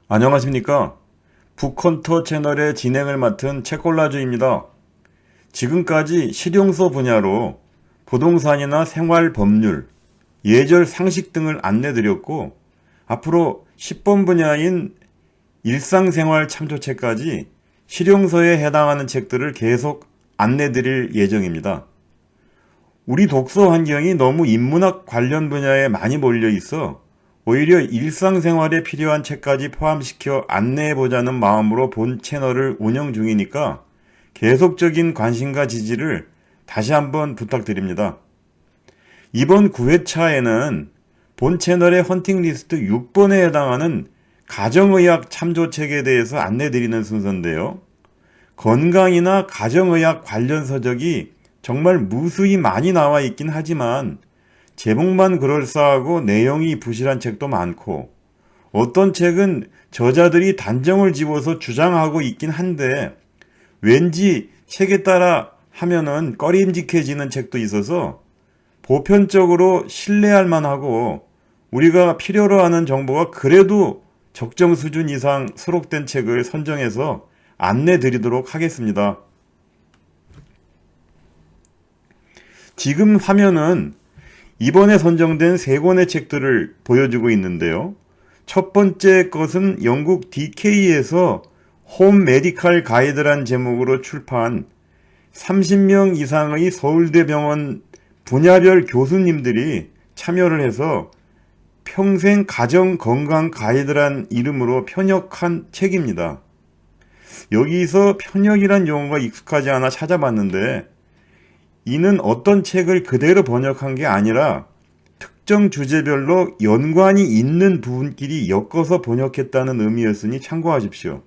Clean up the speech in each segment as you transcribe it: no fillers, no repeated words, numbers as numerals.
안녕하십니까. 북헌터 채널의 진행을 맡은 책골라주입니다. 지금까지 실용서 분야로 부동산이나 생활법률, 예절 상식 등을 안내드렸고, 앞으로 10번 분야인 일상생활 참조책까지 실용서에 해당하는 책들을 계속 안내드릴 예정입니다. 우리 독서 환경이 너무 인문학 관련 분야에 많이 몰려 있어 오히려 일상생활에 필요한 책까지 포함시켜 안내해보자는 마음으로 본 채널을 운영 중이니까 계속적인 관심과 지지를 다시 한번 부탁드립니다. 이번 9회차에는 본 채널의 헌팅 리스트 6번에 해당하는 가정의학 참조책에 대해서 안내드리는 순서인데요. 건강이나 가정의학 관련 서적이 정말 무수히 많이 나와 있긴 하지만 제목만 그럴싸하고 내용이 부실한 책도 많고 어떤 책은 저자들이 단정을 지어서 주장하고 있긴 한데 왠지 책에 따라 하면은 꺼림직해지는 책도 있어서 보편적으로 신뢰할 만하고 우리가 필요로 하는 정보가 그래도 적정 수준 이상 수록된 책을 선정해서 안내 드리도록 하겠습니다. 지금 화면은 이번에 선정된 3권의 책들을 보여주고 있는데요. 첫 번째 것은 영국 DK에서 홈 메디칼 가이드란 제목으로 출판 30명 이상의 서울대 병원 분야별 교수님들이 참여를 해서 평생 가정 건강 가이드란 이름으로 편역한 책입니다. 여기서 편역이란 용어가 익숙하지 않아 찾아봤는데 이는 어떤 책을 그대로 번역한 게 아니라 특정 주제별로 연관이 있는 부분끼리 엮어서 번역했다는 의미였으니 참고하십시오.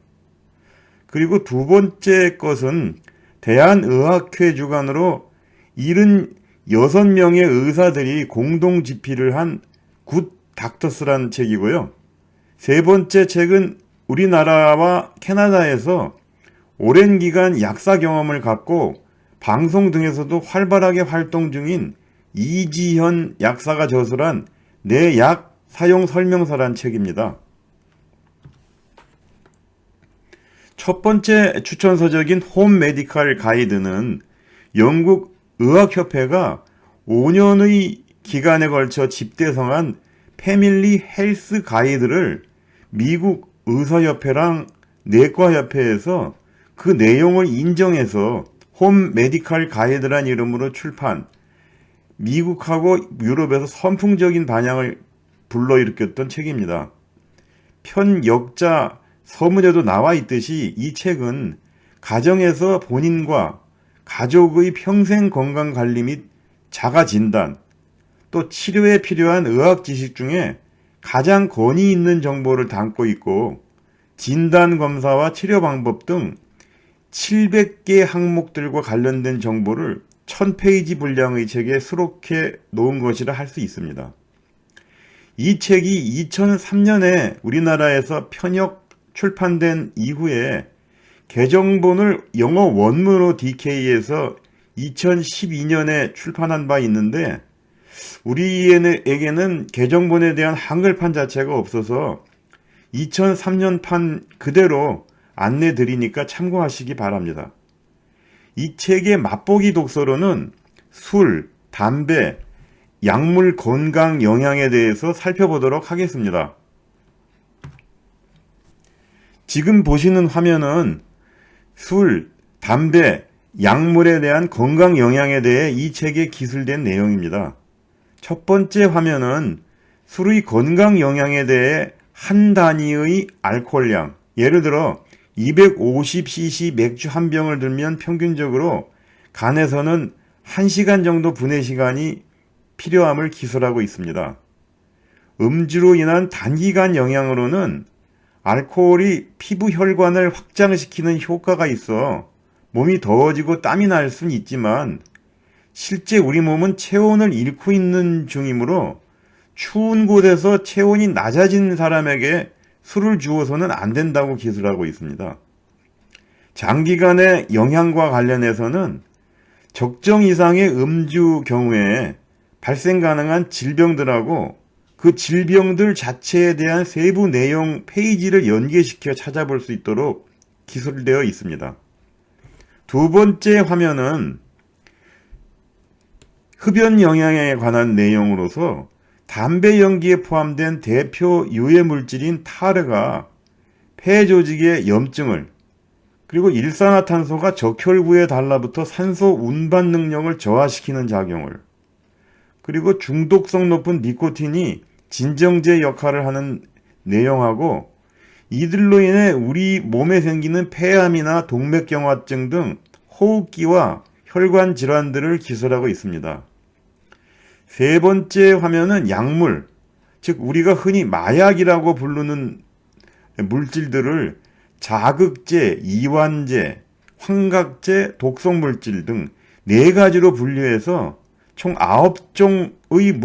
그리고 두 번째 것은 대한의학회 주관으로 76명의 의사들이 공동 집필을 한 굿 닥터스라는 책이고요. 세 번째 책은 우리나라와 캐나다에서 오랜 기간 약사 경험을 갖고 방송 등에서도 활발하게 활동 중인 이지현 약사가 저술한 내 약 사용 설명서란 책입니다. 첫 번째 추천서적인 홈 메디칼 가이드는 영국 의학협회가 5년의 기간에 걸쳐 집대성한 패밀리 헬스 가이드를 미국 의사협회랑 내과협회에서 그 내용을 인정해서 홈 메디칼 가이드란 이름으로 출판, 미국하고 유럽에서 선풍적인 반향을 불러일으켰던 책입니다. 편역자 서문에도 나와 있듯이 이 책은 가정에서 본인과 가족의 평생 건강관리 및 자가진단, 또 치료에 필요한 의학 지식 중에 가장 권위 있는 정보를 담고 있고 진단검사와 치료 방법 등 700개 항목들과 관련된 정보를 1000페이지 분량의 책에 수록해 놓은 것이라 할 수 있습니다. 이 책이 2003년에 우리나라에서 편역 출판된 이후에 개정본을 영어 원문으로 DK에서 2012년에 출판한 바 있는데 우리에게는 개정본에 대한 한글판 자체가 없어서 2003년판 그대로 안내 드리니까 참고하시기 바랍니다. 이 책의 맛보기 독서로는 술, 담배, 약물 건강 영향에 대해서 살펴보도록 하겠습니다. 지금 보시는 화면은 술, 담배, 약물에 대한 건강 영향에 대해 이 책에 기술된 내용입니다. 첫 번째 화면은 술의 건강 영향에 대해 한 단위의 알코올량, 예를 들어 250cc 맥주 한 병을 들면 평균적으로 간에서는 1시간 정도 분해 시간이 필요함을 기술하고 있습니다. 음주로 인한 단기간 영향으로는 알코올이 피부 혈관을 확장시키는 효과가 있어 몸이 더워지고 땀이 날 수는 있지만 실제 우리 몸은 체온을 잃고 있는 중이므로 추운 곳에서 체온이 낮아진 사람에게 술을 주어서는 안 된다고 기술하고 있습니다. 장기간의 영향과 관련해서는 적정 이상의 음주 경우에 발생 가능한 질병들하고 그 질병들 자체에 대한 세부 내용 페이지를 연계시켜 찾아볼 수 있도록 기술되어 있습니다. 두 번째 화면은 흡연 영양에 관한 내용으로서 담배 연기에 포함된 대표 유해 물질인 타르가 폐 조직의 염증을, 그리고 일산화탄소가 적혈구에 달라붙어 산소 운반 능력을 저하시키는 작용을, 그리고 중독성 높은 니코틴이 진정제 역할을 하는 내용하고, 이들로 인해 우리 몸에 생기는 폐암이나 동맥경화증 등 호흡기와 혈관 질환들을 기술하고 있습니다. 세 번째 화면은 약물, 즉 우리가 흔히 마약이라고 부르는 물질들을 자극제, 이완제, 환각제, 독성물질 등 네 가지로 분류해서 총 9종의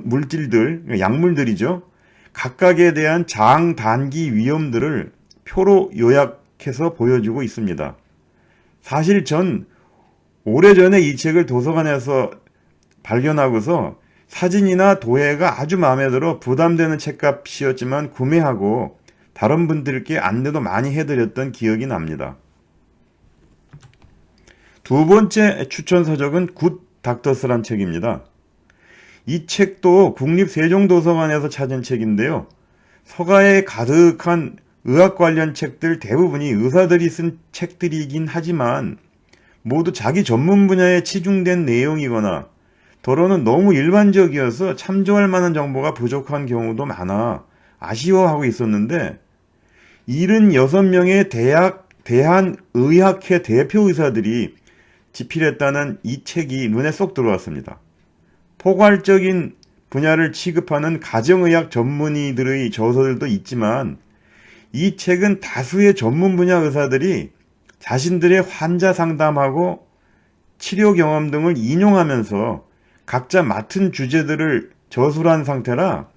물질들, 약물들이죠. 각각에 대한 장단기 위험들을 표로 요약해서 보여주고 있습니다. 사실 전 오래전에 이 책을 도서관에서 발견하고서 사진이나 도해가 아주 마음에 들어 부담되는 책값이었지만 구매하고 다른 분들께 안내도 많이 해드렸던 기억이 납니다. 두 번째 추천 서적은 굿 닥터스란 책입니다. 이 책도 국립세종도서관에서 찾은 책인데요. 서가에 가득한 의학 관련 책들 대부분이 의사들이 쓴 책들이긴 하지만 모두 자기 전문 분야에 치중된 내용이거나 더러는 너무 일반적이어서 참조할 만한 정보가 부족한 경우도 많아 아쉬워하고 있었는데 76명의 대한의학회 대표 의사들이 집필했다는 이 책이 눈에 쏙 들어왔습니다. 포괄적인 분야를 취급하는 가정의학 전문의들의 저서들도 있지만 이 책은 다수의 전문 분야 의사들이 자신들의 환자 상담하고 치료 경험 등을 인용하면서 각자 맡은 주제들을 저술한 상태라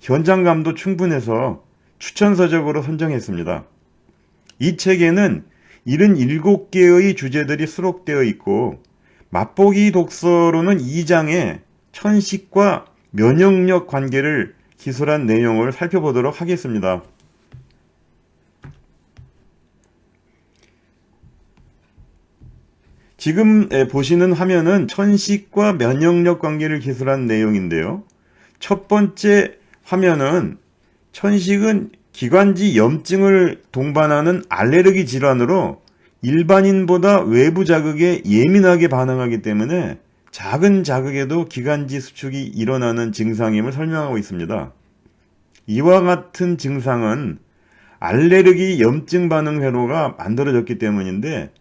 현장감도 충분해서 추천서적으로 선정했습니다. 이 책에는 77개의 주제들이 수록되어 있고 맛보기 독서로는 2장에 천식과 면역력 관계를 기술한 내용을 살펴보도록 하겠습니다. 지금 보시는 화면은 천식과 면역력 관계를 기술한 내용인데요. 첫 번째 화면은 천식은 기관지 염증을 동반하는 알레르기 질환으로 일반인보다 외부 자극에 예민하게 반응하기 때문에 작은 자극에도 기관지 수축이 일어나는 증상임을 설명하고 있습니다. 이와 같은 증상은 알레르기 염증 반응 회로가 만들어졌기 때문인데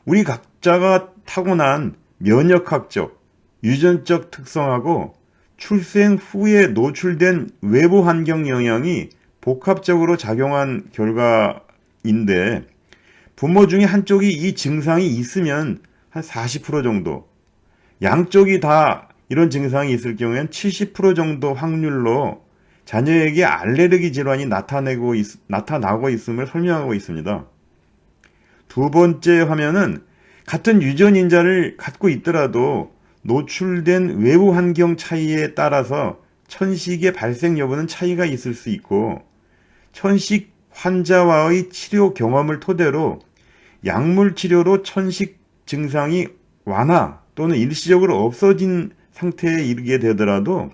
우리 각자가 타고난 면역학적, 유전적 특성하고 출생 후에 노출된 외부 환경 영향이 복합적으로 작용한 결과인데 부모 중에 한쪽이 이 증상이 있으면 한 40% 정도, 양쪽이 다 이런 증상이 있을 경우엔 70% 정도 확률로 자녀에게 알레르기 질환이 나타나고 있음을 설명하고 있습니다. 두 번째 화면은 같은 유전인자를 갖고 있더라도 노출된 외부 환경 차이에 따라서 천식의 발생 여부는 차이가 있을 수 있고 천식 환자와의 치료 경험을 토대로 약물 치료로 천식 증상이 완화 또는 일시적으로 없어진 상태에 이르게 되더라도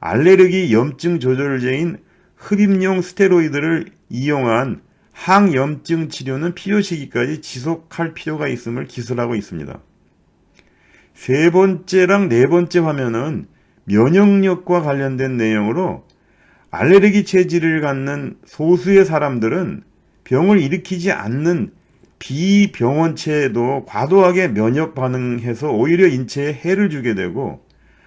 알레르기 염증 조절제인 흡입용 스테로이드를 이용한 항염증 치료는 필요 시기까지 지속할 필요가 있음을 기술하고 있습니다. 세 번째랑 네 번째 화면은 면역력과 관련된 내용으로 알레르기 체질을 갖는 소수의 사람들은 병을 일으키지 않는 비병원체에도 과도하게 면역 반응해서 오히려 인체에 해를 주게 되고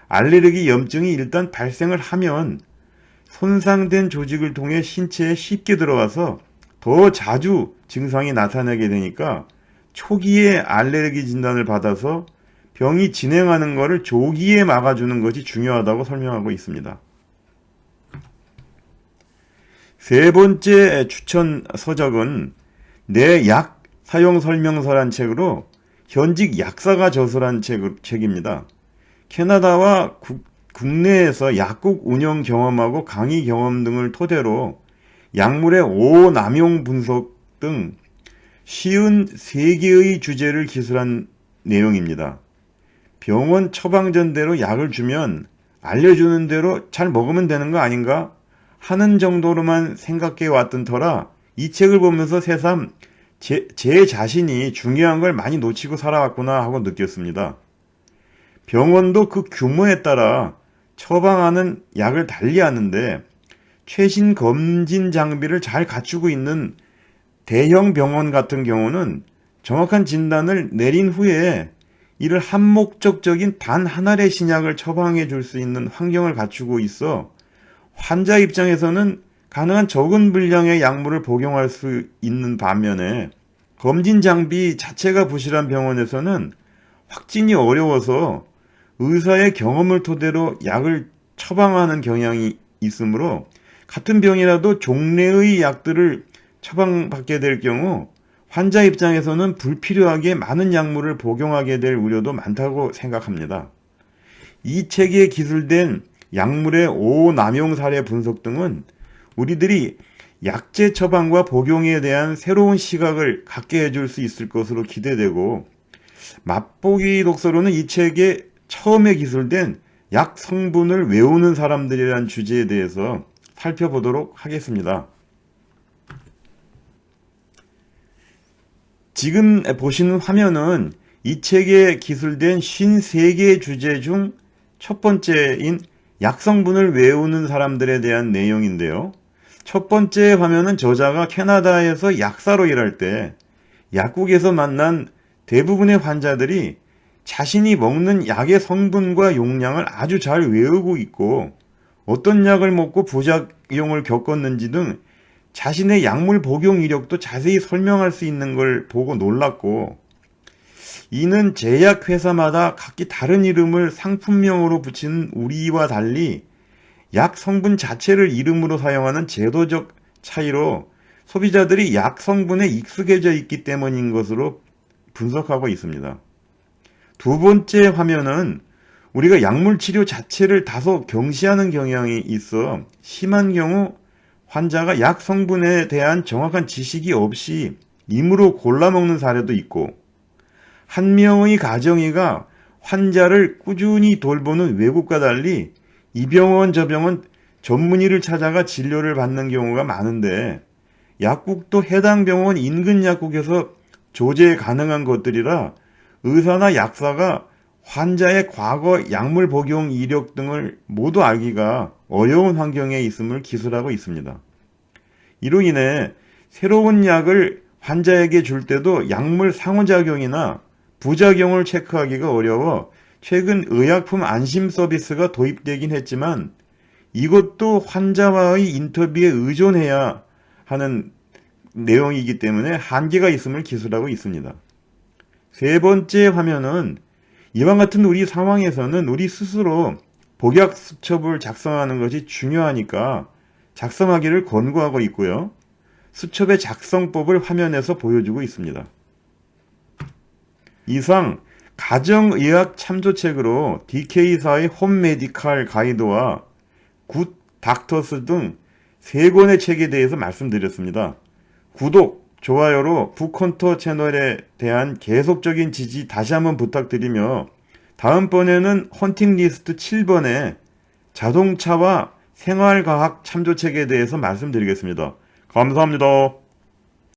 알레르기 염증이 일단 발생을 하면 손상된 조직을 통해 신체에 쉽게 들어와서 더 자주 증상이 나타나게 되니까 초기에 알레르기 진단을 받아서 병이 진행하는 것을 조기에 막아주는 것이 중요하다고 설명하고 있습니다. 세 번째 추천 서적은 내 약 사용 설명서란 책으로 현직 약사가 저술한 책입니다. 캐나다와 국내에서 약국 운영 경험하고 강의 경험 등을 토대로 약물의 오남용 분석 등 53개의 주제를 기술한 내용입니다. 병원 처방전대로 약을 주면 알려주는 대로 잘 먹으면 되는 거 아닌가 하는 정도로만 생각해 왔던 터라 이 책을 보면서 새삼 제 자신이 중요한 걸 많이 놓치고 살아왔구나 하고 느꼈습니다. 병원도 그 규모에 따라 처방하는 약을 달리하는데 최신 검진 장비를 잘 갖추고 있는 대형 병원 같은 경우는 정확한 진단을 내린 후에 이를 한목적적인 단 하나의 신약을 처방해 줄 수 있는 환경을 갖추고 있어 환자 입장에서는 가능한 적은 분량의 약물을 복용할 수 있는 반면에 검진 장비 자체가 부실한 병원에서는 확진이 어려워서 의사의 경험을 토대로 약을 처방하는 경향이 있으므로 같은 병이라도 종래의 약들을 처방받게 될 경우 환자 입장에서는 불필요하게 많은 약물을 복용하게 될 우려도 많다고 생각합니다. 이 책에 기술된 약물의 오남용 사례 분석 등은 우리들이 약제 처방과 복용에 대한 새로운 시각을 갖게 해줄 수 있을 것으로 기대되고, 맛보기 독서로는 이 책에 처음에 기술된 약 성분을 외우는 사람들이라는 주제에 대해서 살펴보도록 하겠습니다. 지금 보시는 화면은 이 책에 기술된 53개의 주제 중 첫 번째인 약 성분을 외우는 사람들에 대한 내용인데요. 첫 번째 화면은 저자가 캐나다에서 약사로 일할 때 약국에서 만난 대부분의 환자들이 자신이 먹는 약의 성분과 용량을 아주 잘 외우고 있고 어떤 약을 먹고 부작용을 겪었는지 등 자신의 약물 복용 이력도 자세히 설명할 수 있는 걸 보고 놀랐고, 이는 제약회사마다 각기 다른 이름을 상품명으로 붙이는 우리와 달리 약 성분 자체를 이름으로 사용하는 제도적 차이로 소비자들이 약 성분에 익숙해져 있기 때문인 것으로 분석하고 있습니다. 두 번째 화면은 우리가 약물 치료 자체를 다소 경시하는 경향이 있어 심한 경우 환자가 약 성분에 대한 정확한 지식이 없이 임으로 골라 먹는 사례도 있고, 한 명의 가정의가 환자를 꾸준히 돌보는 외국과 달리 이 병원 저 병원 전문의를 찾아가 진료를 받는 경우가 많은데, 약국도 해당 병원 인근 약국에서 조제 가능한 것들이라 의사나 약사가 환자의 과거 약물 복용 이력 등을 모두 알기가 어려운 환경에 있음을 기술하고 있습니다. 이로 인해 새로운 약을 환자에게 줄 때도 약물 상호작용이나 부작용을 체크하기가 어려워 최근 의약품 안심 서비스가 도입되긴 했지만 이것도 환자와의 인터뷰에 의존해야 하는 내용이기 때문에 한계가 있음을 기술하고 있습니다. 세 번째 화면은 이와 같은 우리 상황에서는 우리 스스로 복약 수첩을 작성하는 것이 중요하니까 작성하기를 권고하고 있고요. 수첩의 작성법을 화면에서 보여주고 있습니다. 이상 가정의학 참조책으로 DK사의 홈메디칼 가이드와 굿 닥터스 등 3권의 책에 대해서 말씀드렸습니다. 구독, 좋아요로 북헌터 채널에 대한 계속적인 지지 다시 한번 부탁드리며 다음번에는 헌팅 리스트 7번에 자동차와 생활과학 참조책에 대해서 말씀드리겠습니다. 감사합니다.